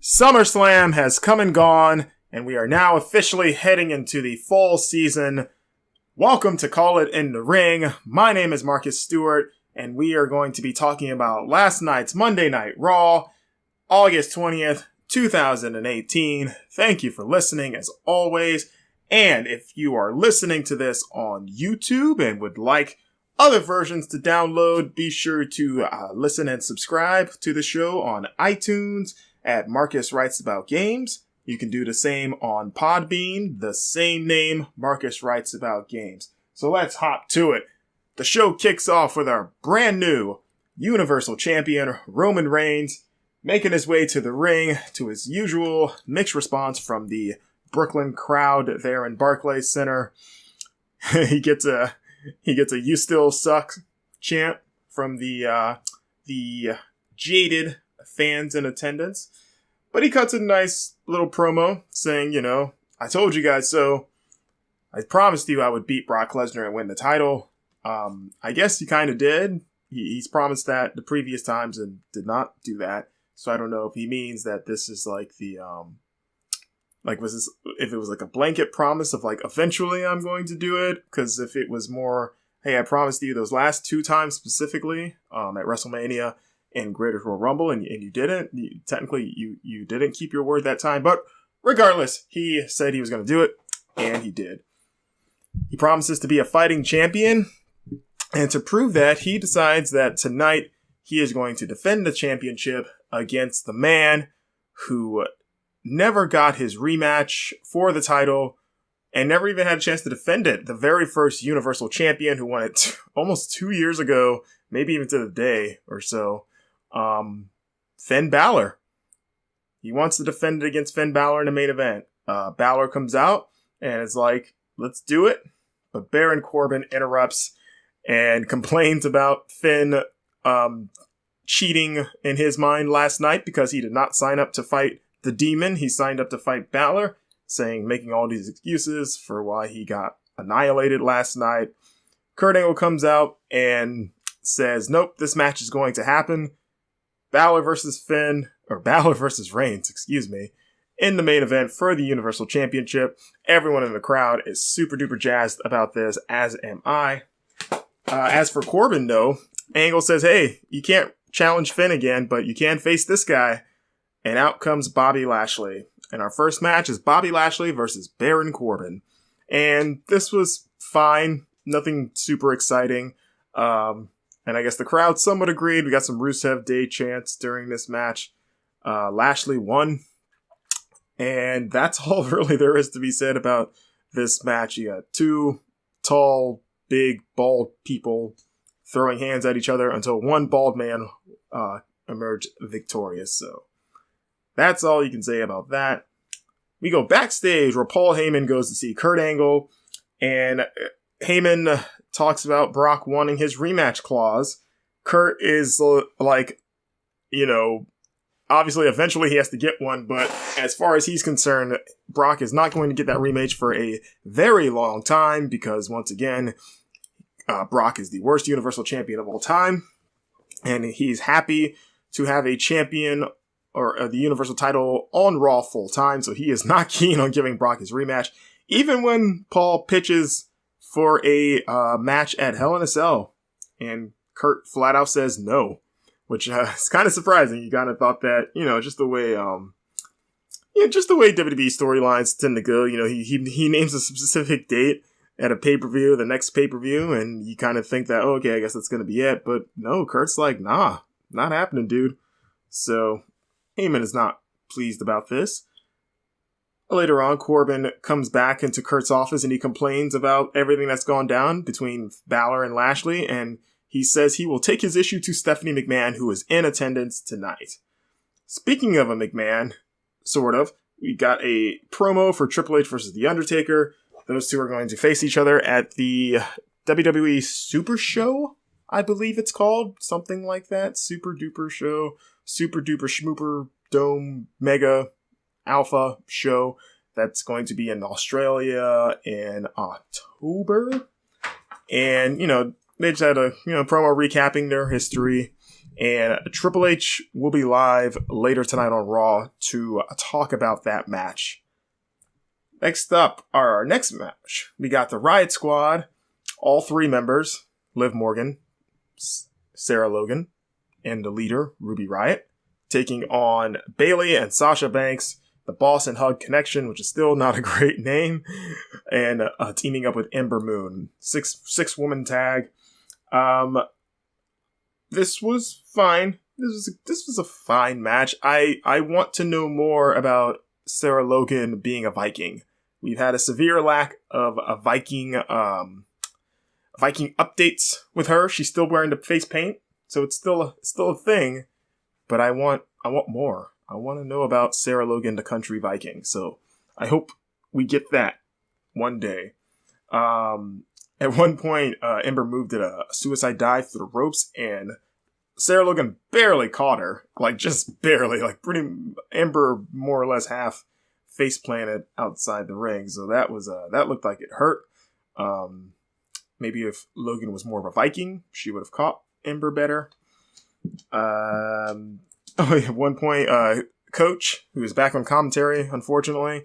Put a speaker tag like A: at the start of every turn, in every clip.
A: SummerSlam has come and gone, and we are now officially heading into the fall season. Welcome to Call It in the Ring. My name is Marcus Stewart, and we are going to be talking about last night's Monday Night Raw, August 20th, 2018. Thank you for listening, as always. And if you are listening to this on YouTube and would like other versions to download, be sure to listen and subscribe to the show on iTunes at Marcus Writes About Games. You can do the same on Podbean, the same name, Marcus Writes About Games. So let's hop to it. The show kicks off with our brand new Universal Champion, Roman Reigns, making his way to the ring to his usual mixed response from the Brooklyn crowd there in Barclays Center. He gets a "You Still Suck" chant from the jaded fans in attendance. But he cuts a nice little promo saying, I told you guys so. I promised you I would beat Brock Lesnar and win the title. I guess he kind of did. He's promised that the previous times and did not do that. So I don't know if he means that this is like the, if it was like a blanket promise of like, eventually I'm going to do it. Because if it was more, hey, I promised you those last two times specifically at WrestleMania and Greatest Royal Rumble, and you didn't. Technically, you didn't keep your word that time. But regardless, he said he was going to do it, and he did. He promises to be a fighting champion, and to prove that, he decides that tonight he is going to defend the championship against the man who never got his rematch for the title and never even had a chance to defend it. The very first Universal Champion who won it almost 2 years ago, maybe even to the day or so. Finn Balor. He wants to defend it against Finn Balor in the main event. Balor comes out and is like, let's do it. But Baron Corbin interrupts and complains about Finn cheating in his mind last night because he did not sign up to fight the Demon. He signed up to fight Balor, making all these excuses for why he got annihilated last night. Kurt Angle comes out and says, nope, this match is going to happen. Balor versus Reigns, in the main event for the Universal Championship. Everyone in the crowd is super duper jazzed about this, as am I. As for Corbin, though, Angle says, hey, you can't challenge Finn again, but you can face this guy. And out comes Bobby Lashley. And our first match is Bobby Lashley versus Baron Corbin. And this was fine. Nothing super exciting. And I guess the crowd somewhat agreed. We got some Rusev Day chants during this match. Lashley won. And that's all really there is to be said about this match. You got two tall, big, bald people throwing hands at each other until one bald man emerged victorious. So that's all you can say about that. We go backstage where Paul Heyman goes to see Kurt Angle. And Heyman talks about Brock wanting his rematch clause. Kurt is like, obviously eventually he has to get one, but as far as he's concerned, Brock is not going to get that rematch for a very long time because, once again, Brock is the worst Universal Champion of all time, and he's happy to have a champion or the Universal title on Raw full time, so he is not keen on giving Brock his rematch, even when Paul pitches for a match at Hell in a Cell, and Kurt flat out says no, which is kind of surprising. You kind of thought that, just the way WWE storylines tend to go. He names a specific date at a pay-per-view, the next pay-per-view, and you kind of think that, oh, okay, I guess that's going to be it. But no, Kurt's like, nah, not happening, dude. So Heyman is not pleased about this. Later on, Corbin comes back into Kurt's office and he complains about everything that's gone down between Balor and Lashley, and he says he will take his issue to Stephanie McMahon, who is in attendance tonight. Speaking of a McMahon, sort of, we got a promo for Triple H versus The Undertaker. Those two are going to face each other at the WWE Super Show, I believe it's called. Something like that. Super Duper Show. Super Duper Schmooper Dome Mega Alpha show that's going to be in Australia in October. And, they just had a, promo recapping their history. And Triple H will be live later tonight on Raw to talk about that match. Next up, our next match, we got the Riot Squad, all 3 members, Liv Morgan, Sarah Logan, and the leader, Ruby Riott, taking on Bayley and Sasha Banks, the Boss and Hug Connection, which is still not a great name, and teaming up with Ember Moon. Six-woman tag. This was fine. This was a fine match. I want to know more about Sarah Logan being a Viking. We've had a severe lack of a Viking updates with her. She's still wearing the face paint, so it's still a thing. But I want more. I want to know about Sarah Logan, the country Viking. So I hope we get that one day. At one point, Ember moved at a suicide dive through the ropes, and Sarah Logan barely caught her. Like, just barely. Like, Ember more or less half face planted outside the ring. So that looked like it hurt. Maybe if Logan was more of a Viking, she would have caught Ember better. At one point, Coach, who was back on commentary, unfortunately,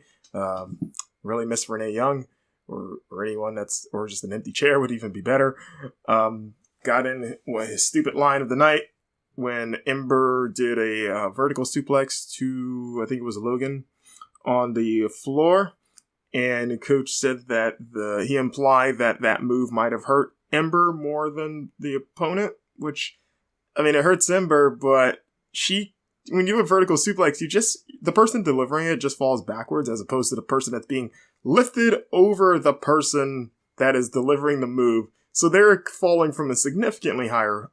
A: really miss Renee Young, or anyone or just an empty chair would even be better. Got in his stupid line of the night when Ember did a vertical suplex to, I think it was Logan, on the floor, and Coach said that he implied that move might have hurt Ember more than the opponent, which, I mean, it hurts Ember, but when you do a vertical suplex, the person delivering it just falls backwards as opposed to the person that's being lifted over the person that is delivering the move. So they're falling from a significantly higher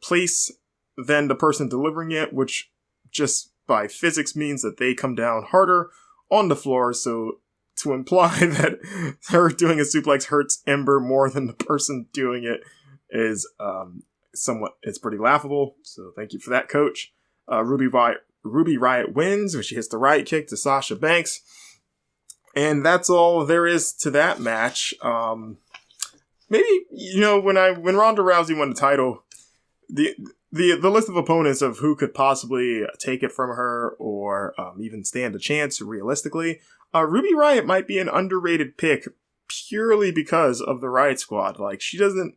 A: place than the person delivering it, which just by physics means that they come down harder on the floor. So to imply that her doing a suplex hurts Ember more than the person doing it is it's pretty laughable. So thank you for that, Coach. Ruby Riott wins when she hits the Riot kick to Sasha Banks. And that's all there is to that match. Maybe, when Ronda Rousey won the title, the list of opponents of who could possibly take it from her or even stand a chance realistically, Ruby Riott might be an underrated pick purely because of the Riot Squad. Like, she doesn't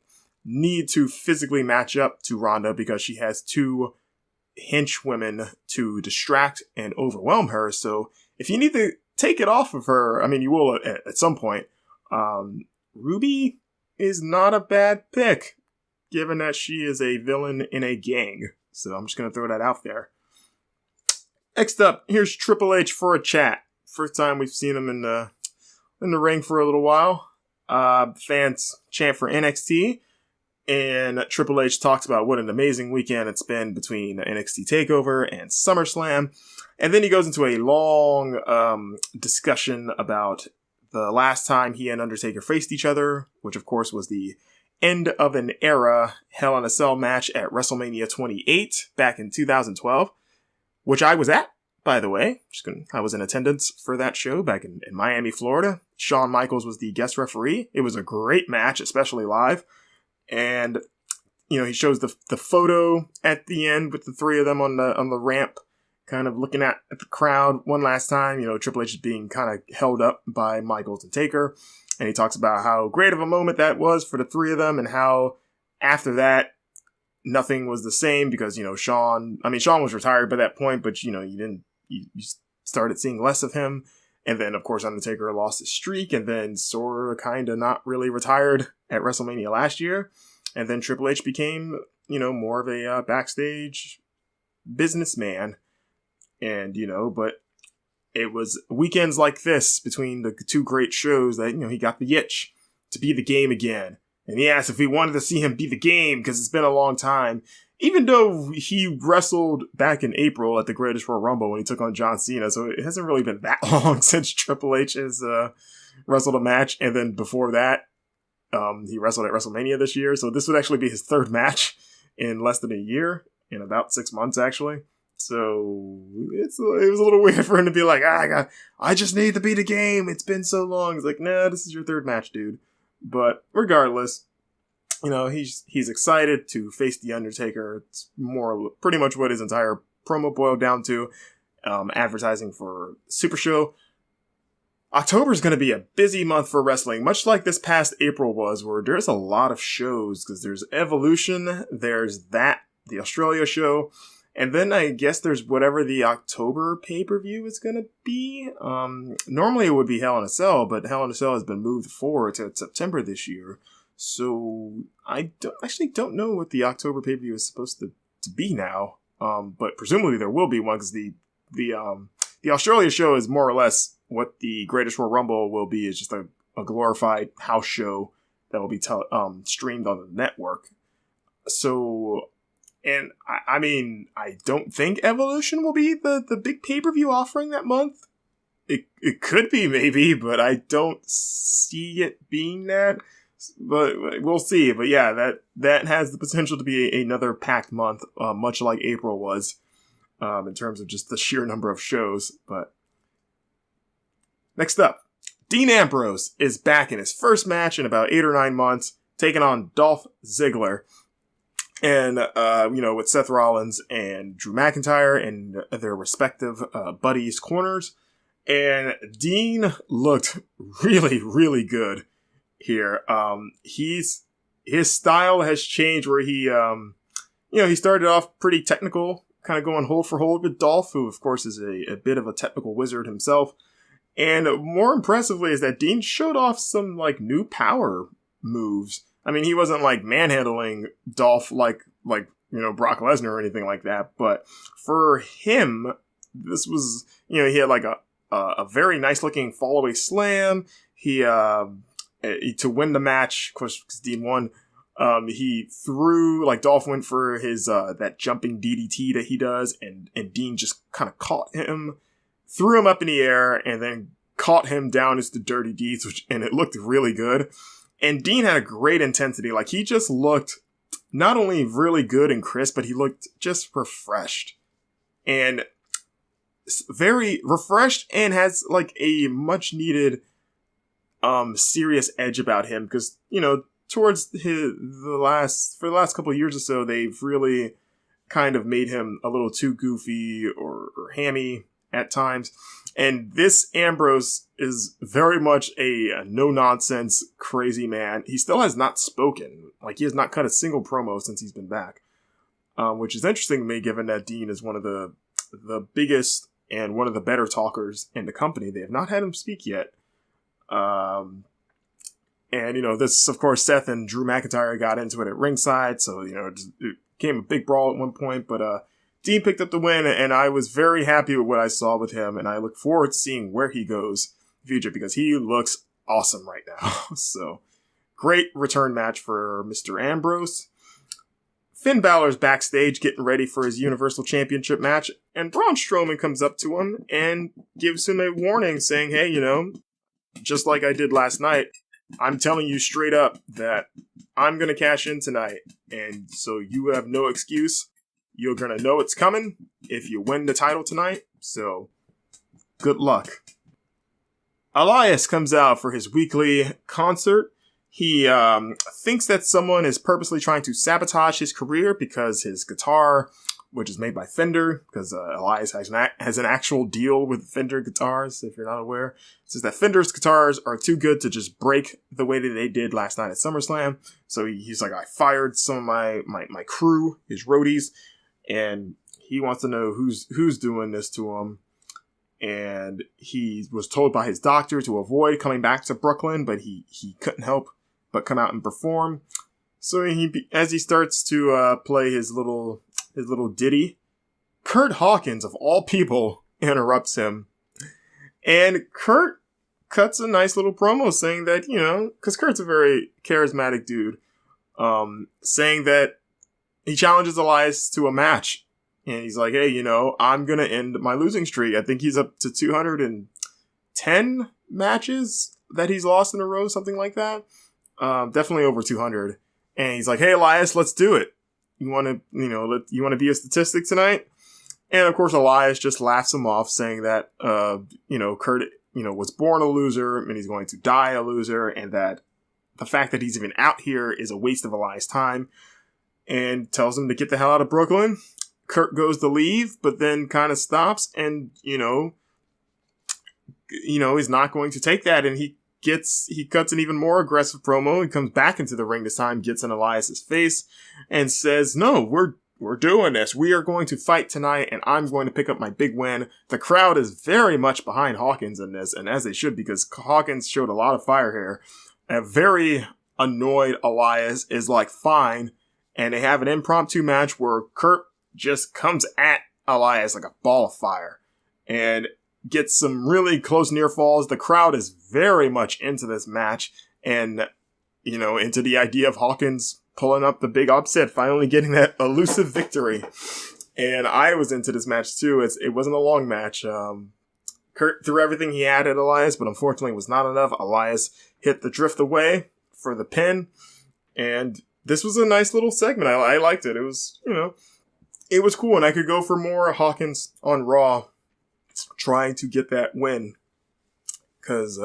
A: need to physically match up to Ronda because she has 2 henchwomen to distract and overwhelm her. So if you need to take it off of her, I mean, you will at some point. Ruby is not a bad pick, given that she is a villain in a gang. So I'm just going to throw that out there. Next up, here's Triple H for a chat. First time we've seen him in the ring for a little while. Fans chant for NXT. And Triple H talks about what an amazing weekend it's been between NXT TakeOver and SummerSlam. And then he goes into a long discussion about the last time he and Undertaker faced each other, which of course was the end of an era Hell in a Cell match at WrestleMania 28 back in 2012, which I was at, by the way. I was in attendance for that show back in Miami, Florida. Shawn Michaels was the guest referee. It was a great match, especially live. And, he shows the photo at the end with the 3 of them on the ramp, kind of looking at the crowd one last time. Triple H is being kind of held up by Michaels and Taker. And he talks about how great of a moment that was for the 3 of them and how after that, nothing was the same because, Shawn was retired by that point, but, you started seeing less of him. And then, of course, Undertaker lost his streak and then sort of kind of not really retired at WrestleMania last year. And then Triple H became, more of a backstage businessman. And, but it was weekends like this between the 2 great shows that, he got the itch to be the Game again. And he asked if we wanted to see him be the Game because it's been a long time. Even though he wrestled back in April at the Greatest Royal Rumble when he took on John Cena, so it hasn't really been that long since Triple H has wrestled a match. And then before that, he wrestled at WrestleMania this year. So this would actually be his 3rd match in less than a year, in about 6 months, actually. So it was a little weird for him to be like, I just need to be the Game. It's been so long. It's like, nah, this is your 3rd match, dude. But regardless, he's excited to face The Undertaker. It's pretty much what his entire promo boiled down to. Advertising for Super Show. October is going to be a busy month for wrestling, much like this past April was, where there's a lot of shows, because there's Evolution, there's the Australia show, and then I guess there's whatever the October pay-per-view is going to be. Normally it would be Hell in a Cell, but Hell in a Cell has been moved forward to September this year. So I don't know what the October pay-per-view is supposed to be now. But presumably there will be one, because the Australia show is more or less what the Greatest Royal Rumble will be. Is just a glorified house show that will be streamed on the network. So, and I mean, I don't think Evolution will be the big pay-per-view offering that month. It could be, maybe, but I don't see it being that. But we'll see. But yeah, that has the potential to be another packed month, much like April was, in terms of just the sheer number of shows. But next up, Dean Ambrose is back in his first match in about 8 or 9 months, taking on Dolph Ziggler. And, with Seth Rollins and Drew McIntyre and their respective buddies' corners. And Dean looked really, really good here. His style has changed, where he started off pretty technical, kind of going hold for hold with Dolph, who of course is a bit of a technical wizard himself. And more impressively is that Dean showed off some new power moves. I mean, he wasn't manhandling Dolph like Brock Lesnar or anything like that, but for him, this was, he had a very nice looking fall away slam. He to win the match, of course, because Dean won, he threw, Dolph went for his, that jumping DDT that he does, and Dean just kind of caught him, threw him up in the air, and then caught him down as the Dirty Deeds, and it looked really good. And Dean had a great intensity. He just looked not only really good and crisp, but he looked just refreshed. And very refreshed, and has a much needed serious edge about him, because towards the last couple of years or so, they've really kind of made him a little too goofy or hammy at times. And this Ambrose is very much a no-nonsense, crazy man. He still has not spoken. He has not cut a single promo since he's been back. Which is interesting to me, given that Dean is one of the biggest and one of the better talkers in the company. They have not had him speak yet. And, this, of course, Seth and Drew McIntyre got into it at ringside. So, it became a big brawl at one point. But Dean picked up the win, and I was very happy with what I saw with him. And I look forward to seeing where he goes in the future, because he looks awesome right now. So, great return match for Mr. Ambrose. Finn Balor's backstage getting ready for his Universal Championship match, and Braun Strowman comes up to him and gives him a warning saying, hey, just like I did last night, I'm telling you straight up that I'm going to cash in tonight, and so you have no excuse. You're going to know it's coming if you win the title tonight, so good luck. Elias comes out for his weekly concert. He thinks that someone is purposely trying to sabotage his career because his guitar, which is made by Fender, because Elias has an actual deal with Fender guitars, if you're not aware. It says that Fender's guitars are too good to just break the way that they did last night at SummerSlam. So he's like, I fired some of my crew, his roadies, and he wants to know who's doing this to him. And he was told by his doctor to avoid coming back to Brooklyn, but he couldn't help but come out and perform. So as he starts to play his little ditty, Kurt Hawkins, of all people, interrupts him. And Kurt cuts a nice little promo saying that, because Kurt's a very charismatic dude, saying that he challenges Elias to a match. And he's like, hey, I'm going to end my losing streak. I think he's up to 210 matches that he's lost in a row, something like that. Definitely over 200. And he's like, hey, Elias, let's do it. You want to, you want to be a statistic tonight? And of course, Elias just laughs him off, saying that, Kurt, was born a loser and he's going to die a loser, and that the fact that he's even out here is a waste of Elias' time, and tells him to get the hell out of Brooklyn. Kurt goes to leave, but then kind of stops and, he's not going to take that, and he cuts an even more aggressive promo. He comes back into the ring this time, gets in Elias's face, and says, "No, we're doing this. We are going to fight tonight, and I'm going to pick up my big win." The crowd is very much behind Hawkins in this, and as they should, because Hawkins showed a lot of fire here. A very annoyed Elias is like, fine, and they have an impromptu match where Kurt just comes at Elias like a ball of fire and gets some really close near falls. The crowd is very much into this match and, into the idea of Hawkins pulling up the big upset, finally getting that elusive victory. And I was into this match too. It wasn't a long match. Kurt threw everything he had at Elias, but unfortunately it was not enough. Elias hit the drift away for the pin. And this was a nice little segment. I liked it. It was, it was cool, and I could go for more Hawkins on Raw trying to get that win, because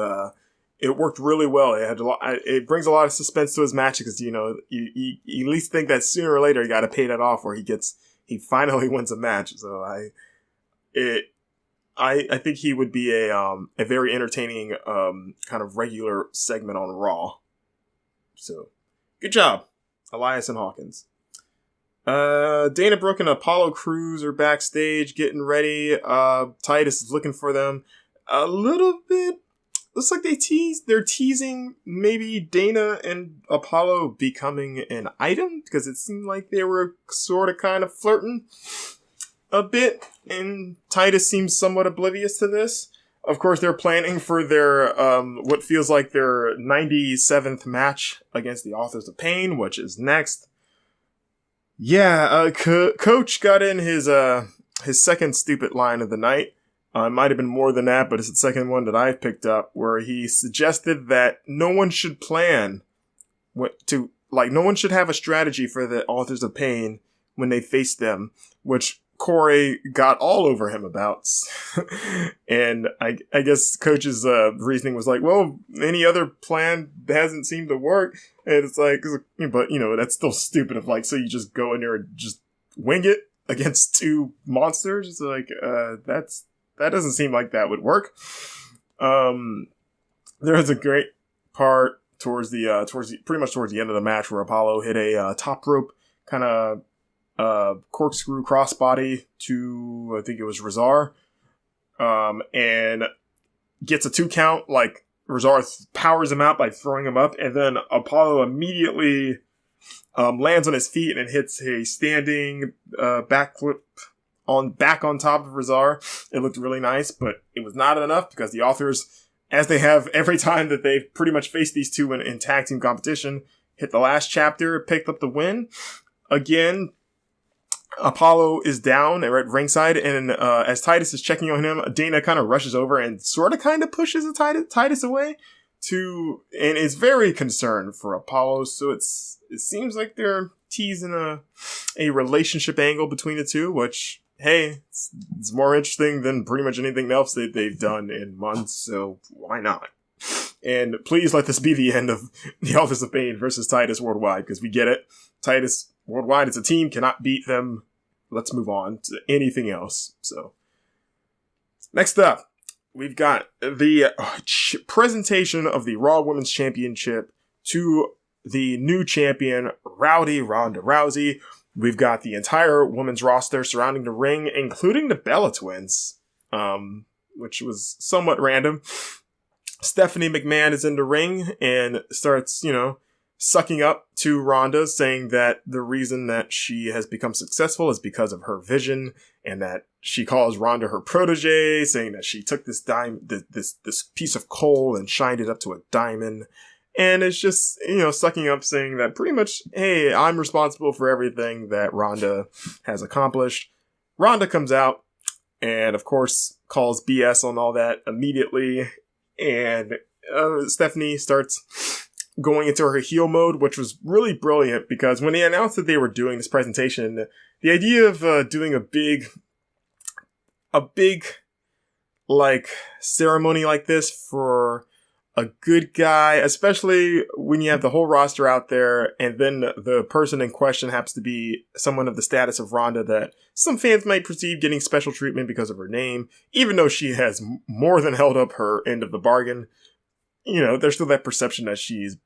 A: it worked really well. It brings a lot of suspense to his match, because you at least think that sooner or later you got to pay that off, where he finally wins a match. So I think he would be a very entertaining kind of regular segment on Raw. So good job, Elias and Hawkins. Dana Brooke and Apollo Crews are backstage getting ready. Titus is looking for them a little bit. Looks like they're teasing maybe Dana and Apollo becoming an item, because it seemed like they were sort of kind of flirting a bit, and Titus seems somewhat oblivious to this. Of course, they're planning for their, what feels like their 97th match against the Authors of Pain, which is next. Yeah, Coach got in his second stupid line of the night. It might have been more than that, but it's the second one that I've picked up, where he suggested that no one should no one should have a strategy for the Authors of Pain when they face them, which Corey got all over him about. And I guess Coach's reasoning was like, well, any other plan hasn't seemed to work. And it's like, but that's still stupid. So you just go in there and just wing it against two monsters. It's like, that doesn't seem like that would work. There was a great part towards the end of the match where Apollo hit a top rope kind of corkscrew crossbody to, I think it was Razar, and gets a 2 count. Like, Razar powers him out by throwing him up, and then Apollo immediately lands on his feet and hits a standing backflip back on top of Razar. It looked really nice, but it was not enough, because the Authors, as they have every time that they've pretty much faced these two in tag team competition, hit the last chapter, picked up the win. Again, Apollo is down at ringside, and as Titus is checking on him, Dana kind of rushes over and sort of kind of pushes Titus away and is very concerned for Apollo. So it seems like they're teasing a relationship angle between the two, which, hey, it's more interesting than pretty much anything else that they've done in months, so why not? And please let this be the end of the Authors of Pain versus Titus Worldwide, because we get it. Titus Worldwide, it's a team, cannot beat them. Let's move on to anything else. So, next up, we've got the presentation of the Raw Women's Championship to the new champion, Rowdy Ronda Rousey. We've got the entire women's roster surrounding the ring, including the Bella Twins, which was somewhat random. Stephanie McMahon is in the ring and starts, sucking up to Ronda, saying that the reason that she has become successful is because of her vision, and that she calls Ronda her protege, saying that she took this this piece of coal and shined it up to a diamond. And it's just, sucking up, saying that pretty much, hey, I'm responsible for everything that Ronda has accomplished. Ronda comes out and, of course, calls BS on all that immediately. And Stephanie starts going into her heel mode, which was really brilliant, because when they announced that they were doing this presentation, the idea of doing a big ceremony like this for a good guy, especially when you have the whole roster out there, and then the person in question happens to be someone of the status of Ronda that some fans might perceive getting special treatment because of her name, even though she has more than held up her end of the bargain. There's still that perception that she's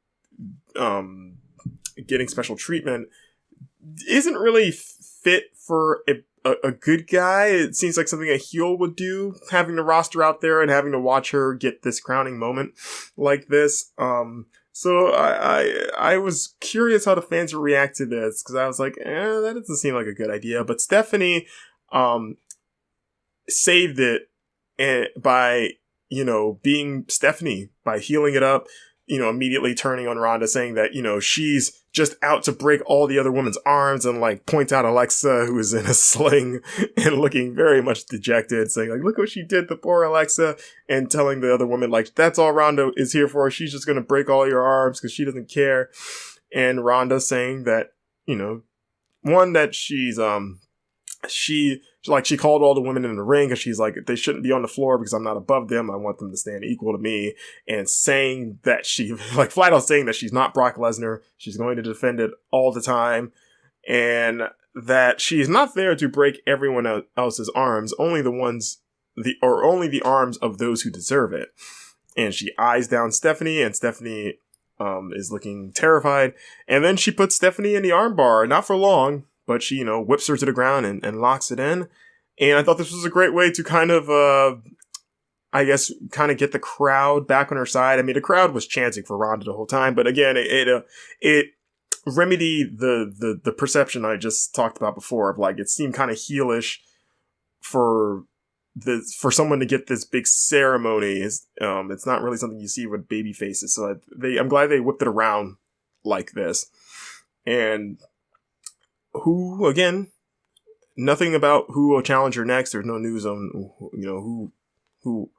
A: getting special treatment. Isn't really fit for a good guy. It seems like something a heel would do, having the roster out there and having to watch her get this crowning moment like this. So I was curious how the fans would react to this, because I was like, that doesn't seem like a good idea. But Stephanie saved it by, being Stephanie, by healing it up, immediately turning on Ronda, saying that, she's just out to break all the other women's arms, and like point out Alexa, who is in a sling and looking very much dejected, saying like, look what she did to poor Alexa, and telling the other woman like, that's all Ronda is here for. She's just going to break all your arms because she doesn't care. And Ronda saying that, one, that she's, she called all the women in the ring because she's like, they shouldn't be on the floor because I'm not above them. I want them to stand equal to me. And saying that she, like, flat out saying that she's not Brock Lesnar. She's going to defend it all the time. And that she's not there to break everyone else's arms, only the arms of those who deserve it. And she eyes down Stephanie, and Stephanie is looking terrified. And then she puts Stephanie in the armbar, not for long, but she, whips her to the ground and locks it in. And I thought this was a great way to kind of, get the crowd back on her side. I mean, the crowd was chanting for Ronda the whole time, but again, it remedied the perception I just talked about before of like, it seemed kind of heelish for someone to get this big ceremony. It's not really something you see with baby faces. So I'm glad they whipped it around like this. And who, again, nothing about who will challenge her next. There's no news on,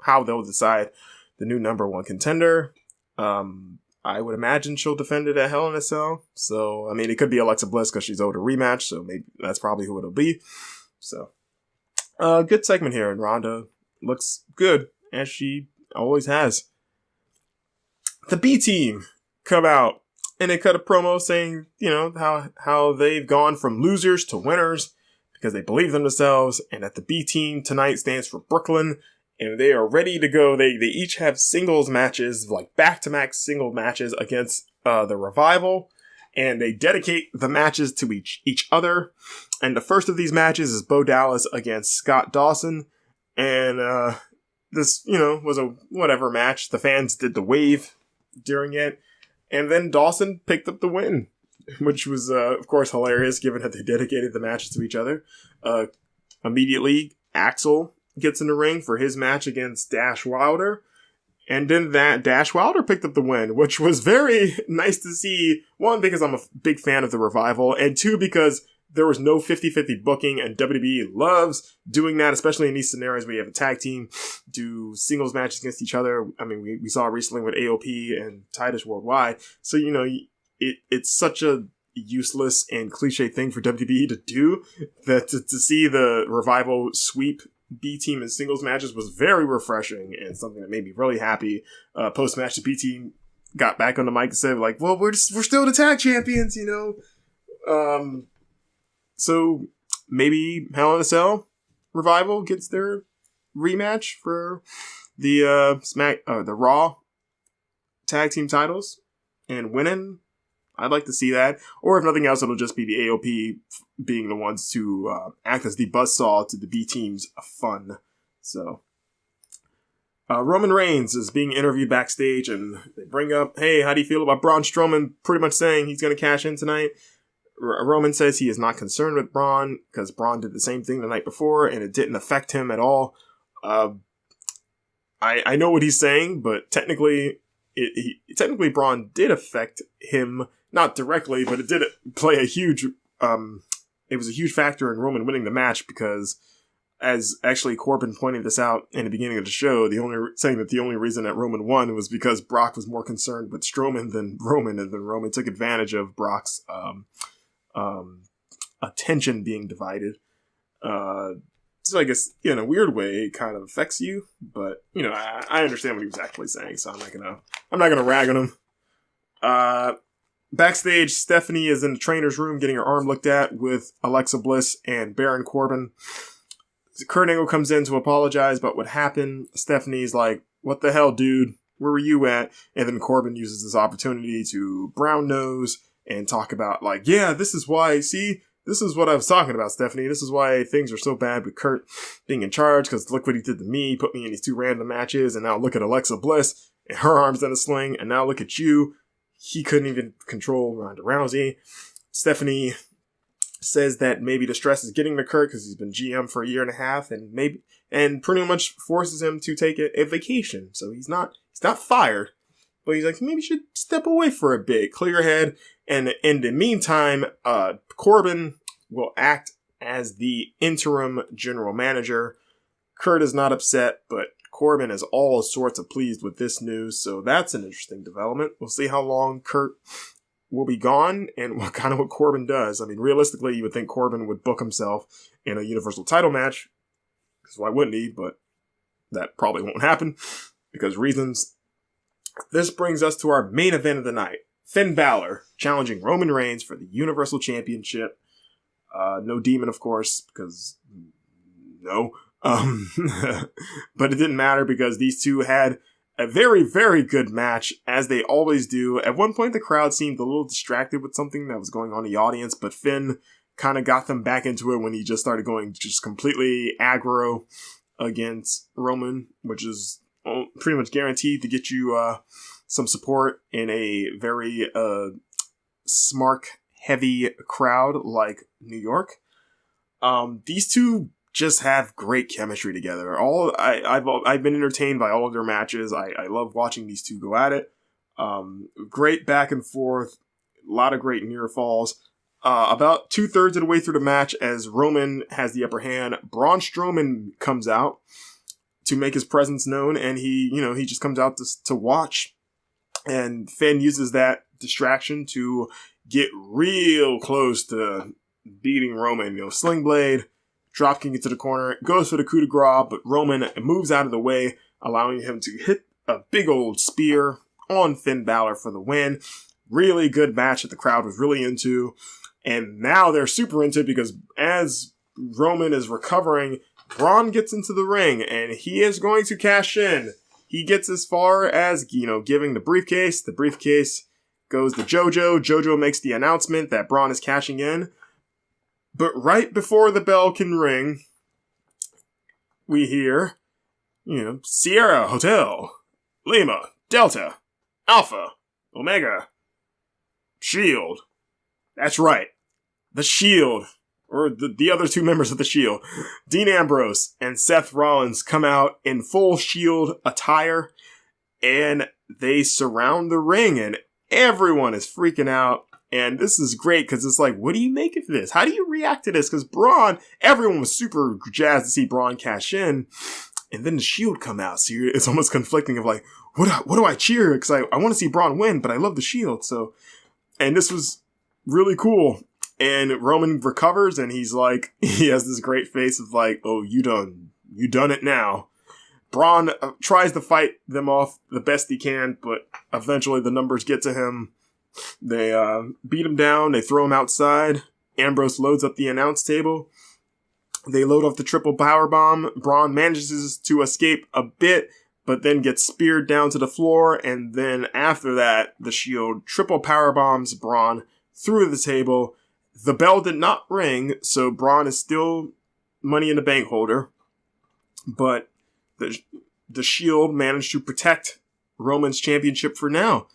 A: how they'll decide the new number one contender. I would imagine she'll defend it at Hell in a Cell. So, I mean, it could be Alexa Bliss because she's owed a rematch. So maybe that's probably who it'll be. So, good segment here. And Ronda looks good, as she always has. The B team come out. And they cut a promo saying, how they've gone from losers to winners because they believe in themselves, and that the B team tonight stands for Brooklyn, and they are ready to go. They each have singles matches, like back-to-back single matches against the Revival, and they dedicate the matches to each other. And the first of these matches is Bo Dallas against Scott Dawson, and this, was a whatever match. The fans did the wave during it. And then Dawson picked up the win, which was, of course, hilarious given that they dedicated the matches to each other. Immediately, Axel gets in the ring for his match against Dash Wilder. And then Dash Wilder picked up the win, which was very nice to see. One, because I'm a big fan of the Revival. And two, because there was no 50-50 booking, and WWE loves doing that, especially in these scenarios where you have a tag team do singles matches against each other. I mean, we saw recently with AOP and Titus Worldwide. So, it's such a useless and cliche thing for WWE to do that to see the Revival sweep B team in singles matches was very refreshing and something that made me really happy. Post-match, the B team got back on the mic and said, like, well, we're still the tag champions, So maybe Hell in a Cell Revival gets their rematch for the the Raw tag team titles and winning. I'd like to see that. Or if nothing else, it'll just be the AOP being the ones to act as the buzzsaw to the B team's fun. So Roman Reigns is being interviewed backstage, and they bring up, hey, how do you feel about Braun Strowman pretty much saying he's going to cash in tonight? Roman says he is not concerned with Braun because Braun did the same thing the night before and it didn't affect him at all. I know what he's saying, but technically Braun did affect him, not directly, but it did play a huge, it was a huge factor in Roman winning the match because, as actually Corbin pointed this out in the beginning of the show, the only reason that Roman won was because Brock was more concerned with Strowman than Roman, and then Roman took advantage of attention being divided. So I guess, in a weird way, it kind of affects you. But, I understand what he was actually saying, so I'm not gonna rag on him. Backstage, Stephanie is in the trainer's room getting her arm looked at with Alexa Bliss and Baron Corbin. Kurt Angle comes in to apologize about what happened. Stephanie's like, what the hell, dude? Where were you at? And then Corbin uses this opportunity to brown nose and talk about, like, yeah, this is why, see, this is what I was talking about, Stephanie. This is why things are so bad with Kurt being in charge, because look what he did to me, put me in these 2 random matches, and now look at Alexa Bliss, and her arm's in a sling, and now look at you. He couldn't even control Ronda Rousey. Stephanie says that maybe the stress is getting to Kurt because he's been GM for a year and a half, and pretty much forces him to take a vacation. So he's not fired, but he's like, maybe you should step away for a bit, clear your head. And in the meantime, Corbin will act as the interim general manager. Kurt is not upset, but Corbin is all sorts of pleased with this news, so that's an interesting development. We'll see how long Kurt will be gone and what Corbin does. I mean, realistically, you would think Corbin would book himself in a Universal title match, because why wouldn't he? But that probably won't happen because reasons. This brings us to our main event of the night. Finn Balor challenging Roman Reigns for the Universal Championship. No Demon, of course, because no. But it didn't matter because these two had a very, very good match, as they always do. At one point, the crowd seemed a little distracted with something that was going on in the audience, but Finn kind of got them back into it when he just started going just completely aggro against Roman, which is pretty much guaranteed to get you some support in a very Smark-heavy crowd like New York. These two just have great chemistry together. I've been entertained by all of their matches. I love watching these two go at it. Great back and forth. A lot of great near falls. About 2/3 of the way through the match, as Roman has the upper hand, Braun Strowman comes out to make his presence known, and he just comes out to watch. And Finn uses that distraction to get real close to beating Roman. Sling blade, drop kick into the corner, goes for the coup de grace, but Roman moves out of the way, allowing him to hit a big old spear on Finn Balor for the win. Really good match that the crowd was really into. And now they're super into it because as Roman is recovering, Braun gets into the ring and he is going to cash in. He gets as far as, giving the briefcase. The briefcase goes to JoJo. JoJo makes the announcement that Braun is cashing in. But right before the bell can ring, we hear, Sierra Hotel, Lima, Delta, Alpha, Omega, Shield. That's right. The Shield, or the other two members of the Shield, Dean Ambrose and Seth Rollins, come out in full Shield attire, and they surround the ring, and everyone is freaking out. And this is great because it's like, what do you make of this? How do you react to this? Because Braun, everyone was super jazzed to see Braun cash in, and then the Shield come out. So it's almost conflicting of like, what do I cheer? Because I want to see Braun win, but I love the Shield. So, and this was really cool. And Roman recovers, and he's like, he has this great face of like, oh, you done it now. Braun tries to fight them off the best he can, but eventually the numbers get to him. They beat him down. They throw him outside. Ambrose loads up the announce table. They load off the triple powerbomb. Braun manages to escape a bit, but then gets speared down to the floor. And then after that, the Shield triple powerbombs Braun through the table. The bell did not ring, so Braun is still Money in the Bank holder. But the Shield managed to protect Roman's championship for now.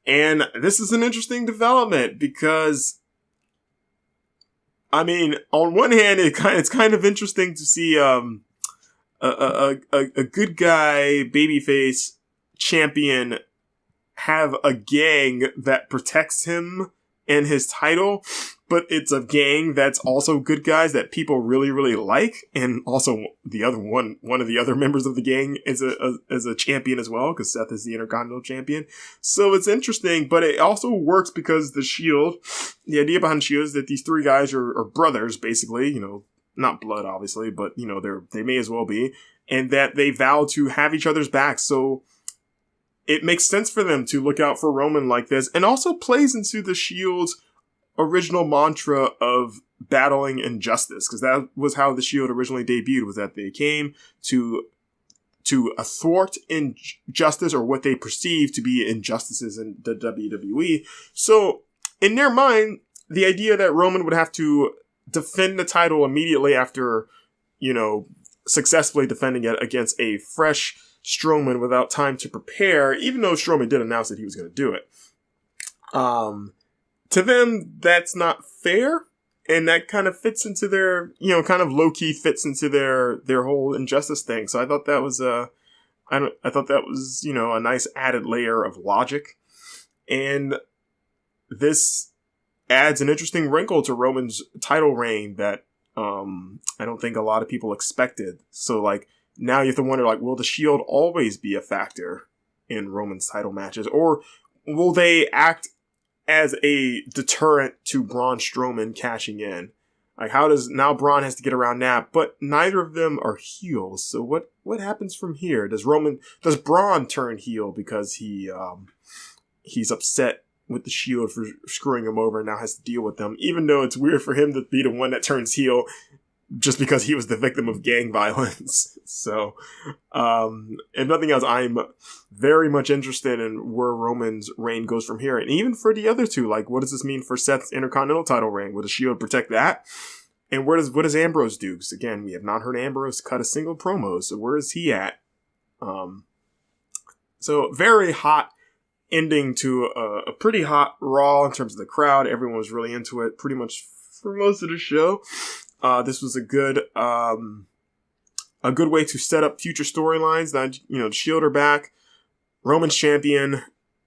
A: And this is an interesting development because, I mean, on one hand, it's kind of interesting to see a good guy, babyface champion have a gang that protects him and his title, but it's a gang that's also good guys that people really, really like. And also the other one of the other members of the gang is a champion as well, because Seth is the Intercontinental champion. So it's interesting, but it also works because the Shield, the idea behind the Shield is that these three guys are brothers, basically, not blood, obviously, but, they may as well be, and that they vow to have each other's backs. So it makes sense for them to look out for Roman like this, and also plays into the Shield's original mantra of battling injustice, because that was how the Shield originally debuted, was that they came to thwart injustice, or what they perceive to be injustices in the WWE. So in their mind, the idea that Roman would have to defend the title immediately after, successfully defending it against a fresh Strowman without time to prepare, even though Strowman did announce that he was going to do it. To them, that's not fair. And that kind of fits into their, kind of low-key fits into their whole injustice thing. So I thought that was a nice added layer of logic. And this adds an interesting wrinkle to Roman's title reign that I don't think a lot of people expected. So, now you have to wonder, will the Shield always be a factor in Roman's title matches? Or will they act as a deterrent to Braun Strowman cashing in? Now Braun has to get around that, but neither of them are heels. So what happens from here? Does Braun turn heel because he's upset with the Shield for screwing him over and now has to deal with them, even though it's weird for him to be the one that turns heel just because he was the victim of gang violence. So, if nothing else, I'm very much interested in where Roman's reign goes from here. And even for the other two, what does this mean for Seth's Intercontinental title reign? Will the Shield protect that? And what does Ambrose do? Because again, we have not heard Ambrose cut a single promo. So where is he at? So very hot ending to a pretty hot Raw in terms of the crowd. Everyone was really into it pretty much for most of the show. This was a good way to set up future storylines. That, the Shield are back. Roman's champion.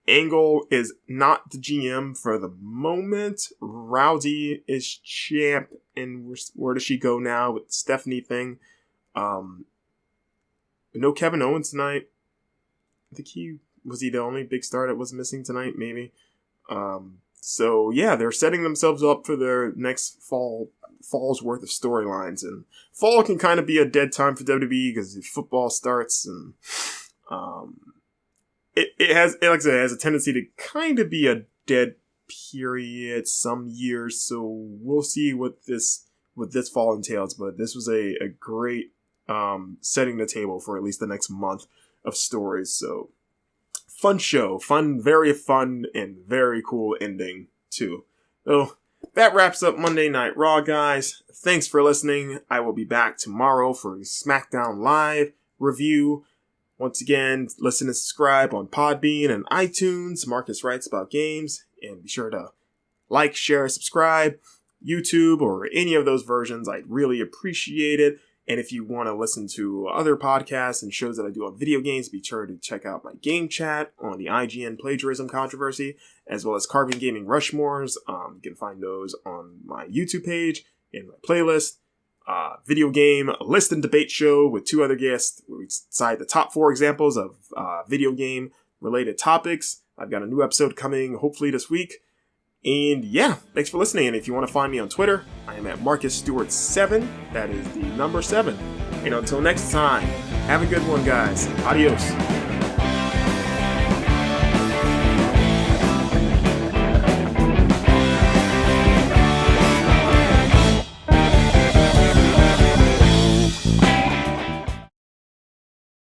A: Angle is not the GM for the moment. Rousey is champ. And where does she go now with the Stephanie thing? No Kevin Owens tonight. I think was he the only big star that was missing tonight, maybe. So yeah, they're setting themselves up for their next fall's worth of storylines, and fall can kind of be a dead time for WWE because football starts, and it has, like I said, it has a tendency to kind of be a dead period some years. So we'll see what this fall entails. But this was a great setting the table for at least the next month of stories. So fun show, very fun and very cool ending too. So that wraps up Monday Night Raw, guys. Thanks for listening. I will be back tomorrow for a SmackDown Live review. Once again, listen and subscribe on Podbean and iTunes. Marcus Writes About Games. And be sure to like, share, subscribe, YouTube, or any of those versions. I'd really appreciate it. And if you want to listen to other podcasts and shows that I do on video games, be sure to check out my game chat on the IGN plagiarism controversy, as well as Carving Gaming Rushmores. You can find those on my YouTube page, in my playlist. Video game list and debate show with two other guests, where we decide the top 4 examples of video game related topics. I've got a new episode coming hopefully this week. And yeah, thanks for listening. And if you want to find me on Twitter, I am at Marcus Stewart 7. That is the number 7. And until next time, have a good one, guys. Adios.